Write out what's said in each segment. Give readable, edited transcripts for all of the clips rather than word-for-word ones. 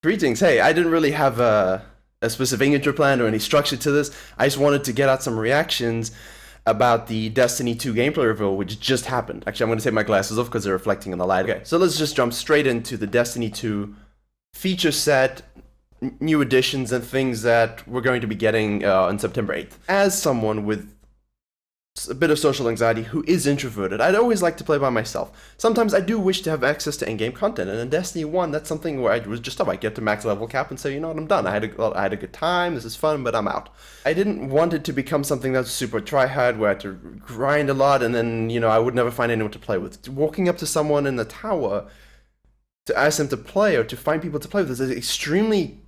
Greetings. Hey, I didn't really have a specific intro plan or any structure to this. I just wanted to get out some reactions about the Destiny 2 gameplay reveal, which just happened. Actually, I'm going to take my glasses off because they're reflecting in the light. Okay, so let's just jump straight into the Destiny 2 feature set, new additions, and things that we're going to be getting on September 8th. As someone with a bit of social anxiety who is introverted, I'd always like to play by myself. Sometimes I do wish to have access to in-game content, and in Destiny 1, that's something where I was just, I get to max level cap and say, you know what, I'm done. I had a good time, this is fun, but I'm out. I didn't want it to become something that's super try-hard, where I had to grind a lot, and then, you know, I would never find anyone to play with. Walking up to someone in the tower to ask them to play, or to find people to play with, is an extremely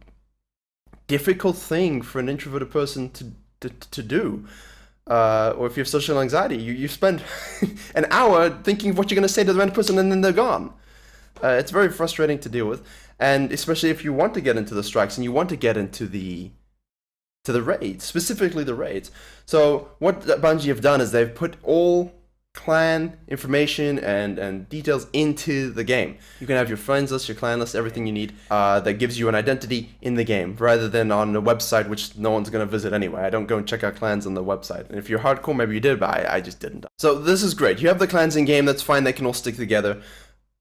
difficult thing for an introverted person to do. Or if you have social anxiety, you spend an hour thinking of what you're going to say to the random person and then they're gone. It's very frustrating to deal with, and especially if you want to get into the strikes and you want to get into the raids, specifically the raids. So what Bungie have done is they've put all clan information and details into the game. You can have your friends list, your clan list, everything you need that gives you an identity in the game, rather than on a website which no one's going to visit anyway. I don't go and check out clans on the website. And if you're hardcore, maybe you did, but I just didn't. So this is great. You have the clans in game, that's fine, they can all stick together.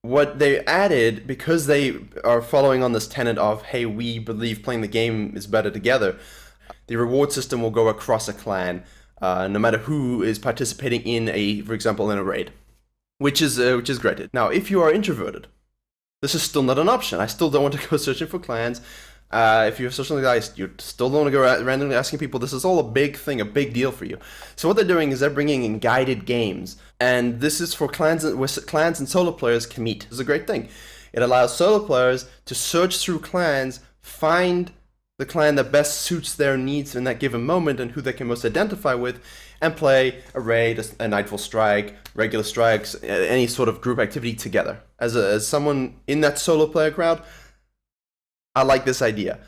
What they added, because they are following on this tenet of, hey, we believe playing the game is better together, the reward system will go across a clan. No matter who is participating in for example, in a raid, which is great. Now, if you are introverted, this is still not an option. I still don't want to go searching for clans. If you have social anxiety, you still don't want to go randomly asking people. This is all a big thing, a big deal for you. So what they're doing is they're bringing in guided games, and this is for clans where clans and solo players can meet. This is a great thing. It allows solo players to search through clans, find the clan that best suits their needs in that given moment and who they can most identify with, and play a raid, a Nightfall strike, regular strikes, any sort of group activity together. As someone in that solo player crowd, I like this idea.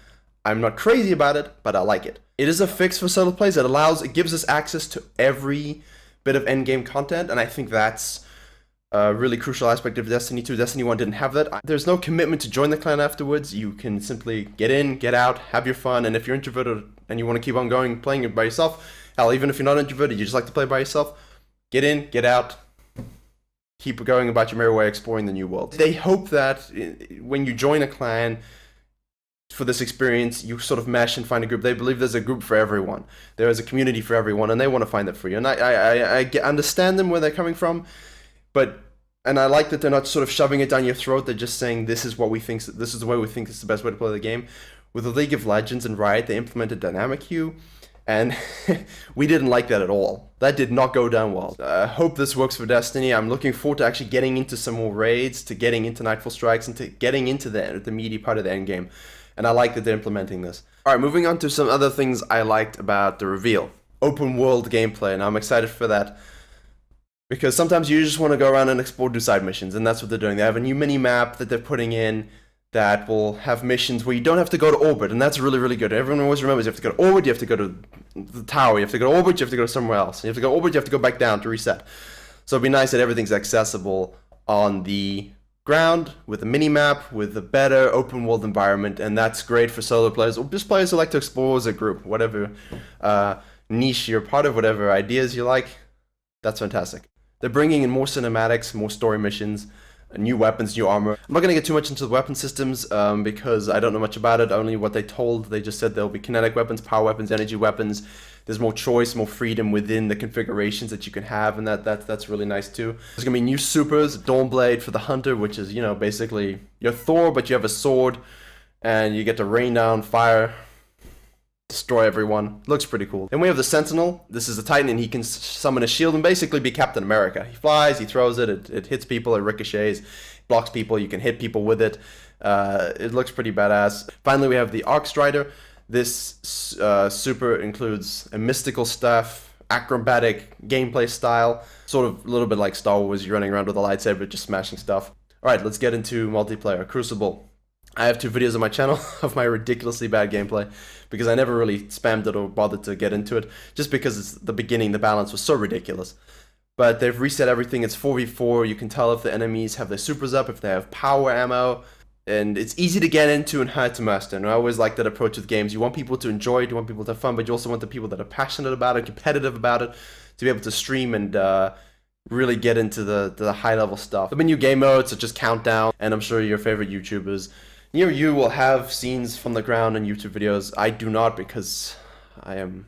I'm not crazy about it, but I like it. It is a fix for solo plays. It gives us access to every bit of endgame content, and I think that's a really crucial aspect of Destiny 2. Destiny 1 didn't have that. There's no commitment to join the clan afterwards. You can simply get in, get out, have your fun, and if you're introverted and you want to keep on going playing it by yourself, hell, even if you're not introverted, you just like to play by yourself, get in, get out, keep going about your merry way exploring the new world. They hope that when you join a clan for this experience, you sort of mesh and find a group. They believe there's a group for everyone. There is a community for everyone, and they want to find that for you. And I understand them where they're coming from, and I like that they're not sort of shoving it down your throat. They're just saying this is what we think. This is the way we think is the best way to play the game. With the League of Legends and Riot, they implemented dynamic queue, and we didn't like that at all. That did not go down well. I hope this works for Destiny. I'm looking forward to actually getting into some more raids, to getting into Nightfall strikes, and to getting into the meaty part of the end game. And I like that they're implementing this. All right, moving on to some other things I liked about the reveal. Open world gameplay, and I'm excited for that. Because sometimes you just want to go around and explore, do side missions, and that's what they're doing. They have a new mini-map that they're putting in that will have missions where you don't have to go to orbit, and that's really, really good. Everyone always remembers you have to go to orbit, you have to go to the tower, you have to go to orbit, you have to go somewhere else. You have to go to orbit, you have to go back down to reset. So it'd be nice that everything's accessible on the ground, with a mini-map, with a better open-world environment, and that's great for solo players, or just players who like to explore as a group, whatever niche you're part of, whatever ideas you like, that's fantastic. They're bringing in more cinematics, more story missions, new weapons, new armor. I'm not going to get too much into the weapon systems because I don't know much about it, only what they told. They just said there'll be kinetic weapons, power weapons, energy weapons. There's more choice, more freedom within the configurations that you can have, and that's really nice too. There's going to be new supers, Dawnblade for the Hunter, which is, you know, basically you're Thor, but you have a sword, and you get to rain down fire, destroy everyone. Looks pretty cool. Then we have the Sentinel. This is a Titan, and he can summon a shield and basically be Captain America. He flies, he throws it hits people, it ricochets, blocks people, you can hit people with it. It looks pretty badass. Finally, we have the Arc Strider. This super includes a mystical stuff, acrobatic gameplay style, sort of a little bit like Star Wars. You're running around with a lightsaber, just smashing stuff. Alright, let's get into multiplayer. Crucible. I have 2 videos on my channel of my ridiculously bad gameplay because I never really spammed it or bothered to get into it, just because it's the beginning, the balance was so ridiculous. But they've reset everything. It's 4v4. You can tell if the enemies have their supers up, if they have power ammo. And it's easy to get into and hard to master. And I always like that approach with games. You want people to enjoy it, you want people to have fun, but you also want the people that are passionate about it, competitive about it, to be able to stream and really get into the high level stuff. There have been new game modes such as Countdown, and I'm sure your favorite YouTubers near you will have scenes from the ground in YouTube videos. I do not, because I am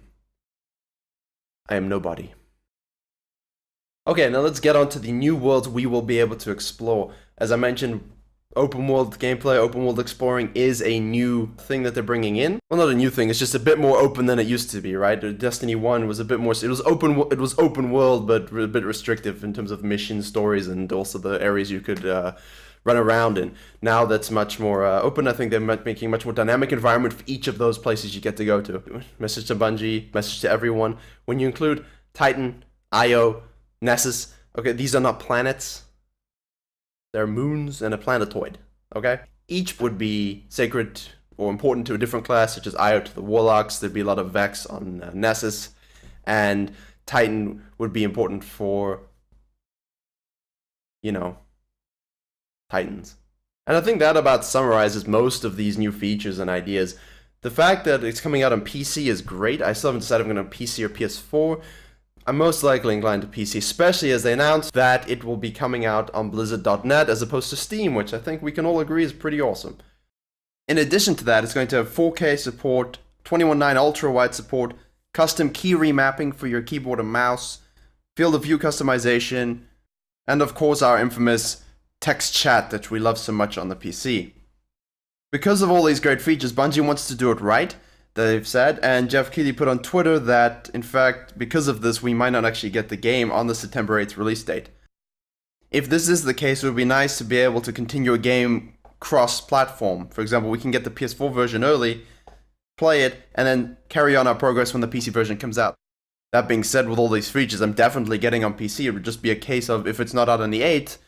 nobody. Okay, now let's get on to the new worlds we will be able to explore. As I mentioned, open world gameplay, open world exploring is a new thing that they're bringing in. Well, not a new thing, it's just a bit more open than it used to be, right? Destiny 1 was a bit more, it was open world, but a bit restrictive in terms of mission stories and also the areas you could run around in. Now that's much more open. I think they're making a much more dynamic environment for each of those places you get to go to. Message to Bungie, message to everyone. When you include Titan, Io, Nessus, okay, these are not planets. They're moons and a planetoid, okay? Each would be sacred or important to a different class, such as Io to the Warlocks. There'd be a lot of Vex on Nessus. And Titan would be important for, you know, Titans. And I think that about summarizes most of these new features and ideas. The fact that it's coming out on PC is great. I still haven't decided if I'm going to PC or PS4. I'm most likely inclined to PC, especially as they announced that it will be coming out on Blizzard.net as opposed to Steam, which I think we can all agree is pretty awesome. In addition to that, it's going to have 4K support, 21.9 ultra-wide support, custom key remapping for your keyboard and mouse, field of view customization, and of course our infamous text chat that we love so much on the PC. Because of all these great features, Bungie wants to do it right, they've said, and Jeff Keighley put on Twitter that, in fact, because of this, we might not actually get the game on the September 8th release date. If this is the case, it would be nice to be able to continue a game cross-platform. For example, we can get the PS4 version early, play it, and then carry on our progress when the PC version comes out. That being said, with all these features, I'm definitely getting on PC. It would just be a case of, if it's not out on the 8th,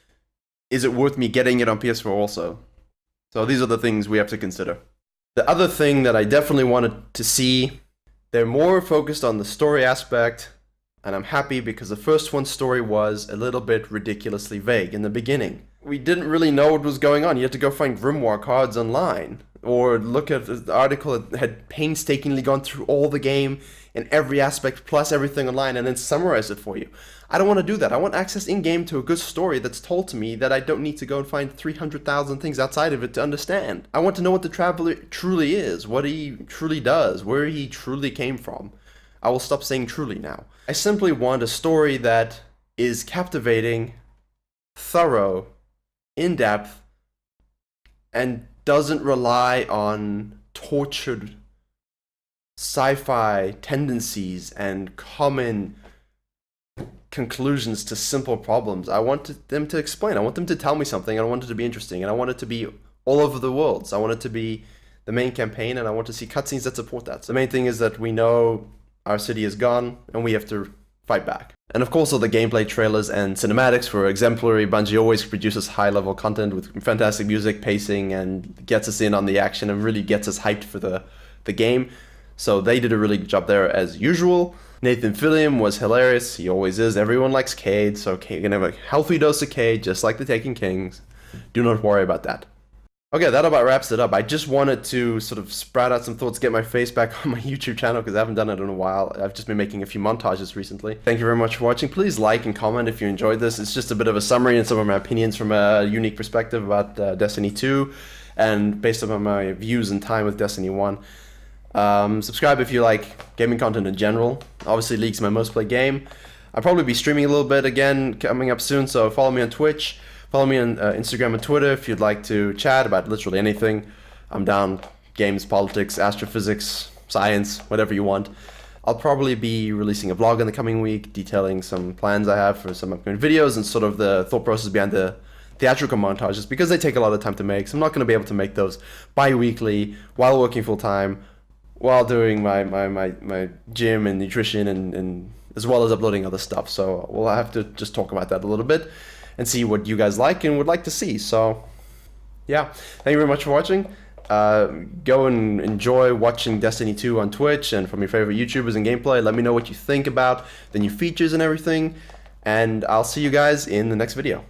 is it worth me getting it on PS4 also? So these are the things we have to consider. The other thing that I definitely wanted to see, they're more focused on the story aspect, and I'm happy because the first one's story was a little bit ridiculously vague in the beginning. We didn't really know what was going on. You had to go find Grimoire cards online, or look at the article that had painstakingly gone through all the game in every aspect plus everything online and then summarize it for you. I don't want to do that. I want access in-game to a good story that's told to me that I don't need to go and find 300,000 things outside of it to understand. I want to know what the traveler truly is, what he truly does, where he truly came from. I will stop saying truly now. I simply want a story that is captivating, thorough, in-depth, and doesn't rely on tortured sci-fi tendencies and common conclusions to simple problems. I want them to explain. I want them to tell me something, and I want it to be interesting, and I want it to be all over the world. So I want it to be the main campaign, and I want to see cutscenes that support that. So the main thing is that we know our city is gone, and we have to fight back. And of course, all the gameplay trailers and cinematics were exemplary. Bungie always produces high-level content with fantastic music, pacing, and gets us in on the action and really gets us hyped for the game. So they did a really good job there as usual. Nathan Fillion was hilarious. He always is. Everyone likes Cade, so Cade can have a healthy dose of Cade, just like the Taken Kings. Do not worry about that. Okay, that about wraps it up. I just wanted to sort of sprout out some thoughts, get my face back on my YouTube channel because I haven't done it in a while. I've just been making a few montages recently. Thank you very much for watching. Please like and comment if you enjoyed this. It's just a bit of a summary and some of my opinions from a unique perspective about Destiny 2 and based on my views and time with Destiny 1. Subscribe if you like gaming content in general. Obviously, League's my most played game. I'll probably be streaming a little bit again coming up soon, so follow me on Twitch. Follow me on Instagram and Twitter if you'd like to chat about literally anything. I'm down. Games, politics, astrophysics, science, whatever you want. I'll probably be releasing a vlog in the coming week detailing some plans I have for some upcoming videos and sort of the thought process behind the theatrical montages because they take a lot of time to make. So I'm not going to be able to make those bi-weekly while working full-time, while doing my gym and nutrition and as well as uploading other stuff. So we'll have to just talk about that a little bit and see what you guys like and would like to see. So yeah, thank you very much for watching. Go and enjoy watching Destiny 2 on Twitch and from your favorite YouTubers and gameplay. Let me know what you think about the new features and everything, and I'll see you guys in the next video.